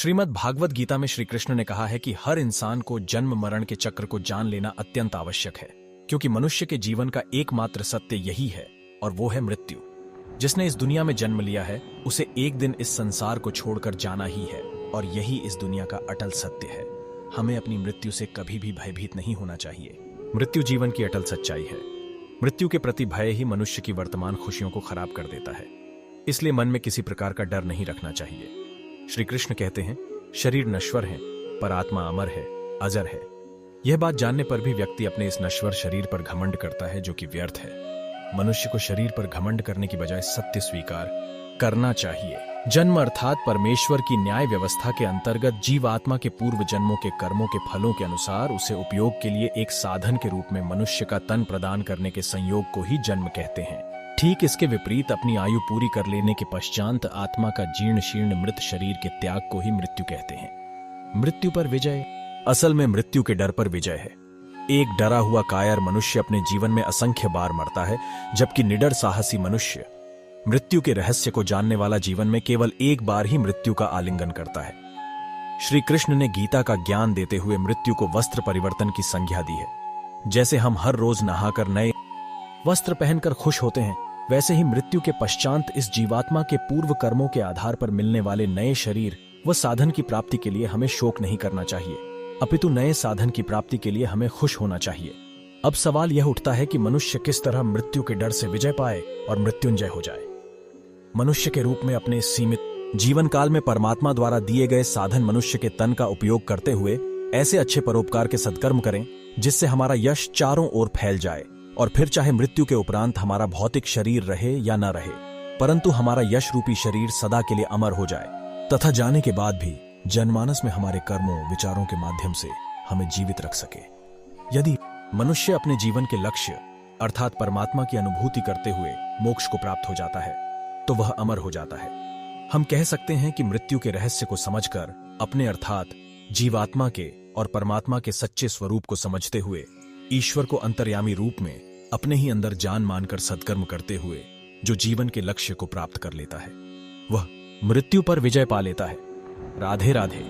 श्रीमद् भागवत गीता में श्री कृष्ण ने कहा है कि हर इंसान को जन्म मरण के चक्र को जान लेना अत्यंत आवश्यक है, क्योंकि मनुष्य के जीवन का एकमात्र सत्य यही है और वो है मृत्यु। जिसने इस दुनिया में जन्म लिया है उसे एक दिन इस संसार को छोड़कर जाना ही है और यही इस दुनिया का अटल सत्य है। हमें अपनी मृत्यु से कभी भी भयभीत नहीं होना चाहिए। मृत्यु जीवन की अटल सच्चाई है। मृत्यु के प्रति भय ही मनुष्य की वर्तमान खुशियों को खराब कर देता है। इसलिए मन में किसी प्रकार का डर नहीं रखना चाहिए। श्री कृष्ण कहते हैं, शरीर नश्वर है पर आत्मा अमर है, अजर है। यह बात जानने पर भी व्यक्ति अपने इस नश्वर शरीर पर घमंड करता है, जो कि व्यर्थ है। मनुष्य को शरीर पर घमंड करने की बजाय सत्य स्वीकार करना चाहिए। जन्म अर्थात परमेश्वर की न्याय व्यवस्था के अंतर्गत जीवात्मा के पूर्व जन्मों के कर्मों के फलों के अनुसार उसे उपयोग के लिए एक साधन के रूप में मनुष्य का तन प्रदान करने के संयोग को ही जन्म कहते हैं। ठीक इसके विपरीत अपनी आयु पूरी कर लेने के पश्चात आत्मा का जीर्ण शीर्ण मृत शरीर के त्याग को ही मृत्यु कहते हैं। मृत्यु पर विजय असल में मृत्यु के डर पर विजय है। एक डरा हुआ कायर मनुष्य अपने जीवन में असंख्य बार मरता है, जबकि निडर साहसी मनुष्य मृत्यु के रहस्य को जानने वाला जीवन में केवल एक बार ही मृत्यु का आलिंगन करता है। श्री कृष्ण ने गीता का ज्ञान देते हुए मृत्यु को वस्त्र परिवर्तन की संज्ञा दी है। जैसे हम हर रोज नहाकर नए वस्त्र पहनकर खुश होते हैं, वैसे ही मृत्यु के पश्चात इस जीवात्मा के पूर्व कर्मों के आधार पर मिलने वाले नए शरीर व साधन की प्राप्ति के लिए हमें शोक नहीं करना चाहिए, अपितु नए साधन की प्राप्ति के लिए हमें खुश होना चाहिए। अब सवाल यह उठता है कि मनुष्य किस तरह मृत्यु के डर से विजय पाए और मृत्युंजय हो जाए। मनुष्य के रूप में अपने सीमित जीवन काल में परमात्मा द्वारा दिए गए साधन मनुष्य के तन का उपयोग करते हुए ऐसे अच्छे परोपकार के सत्कर्म करें जिससे हमारा यश चारों ओर फैल जाए, और फिर चाहे मृत्यु के उपरांत हमारा भौतिक शरीर रहे या न रहे, परंतु हमारा यश रूपी शरीर सदा के लिए अमर हो जाए तथा जाने के बाद भी जनमानस में हमारे कर्मों विचारों के माध्यम से हमें जीवित रख सके। यदि मनुष्य अपने जीवन के लक्ष्य अर्थात परमात्मा की अनुभूति करते हुए मोक्ष को प्राप्त हो जाता है तो वह अमर हो जाता है। हम कह सकते हैं कि मृत्यु के रहस्य को समझकर अपने अर्थात जीवात्मा के और परमात्मा के सच्चे स्वरूप को समझते हुए ईश्वर को अंतर्यामी रूप में अपने ही अंदर जान मानकर सत्कर्म करते हुए जो जीवन के लक्ष्य को प्राप्त कर लेता है वह मृत्यु पर विजय पा लेता है। राधे राधे।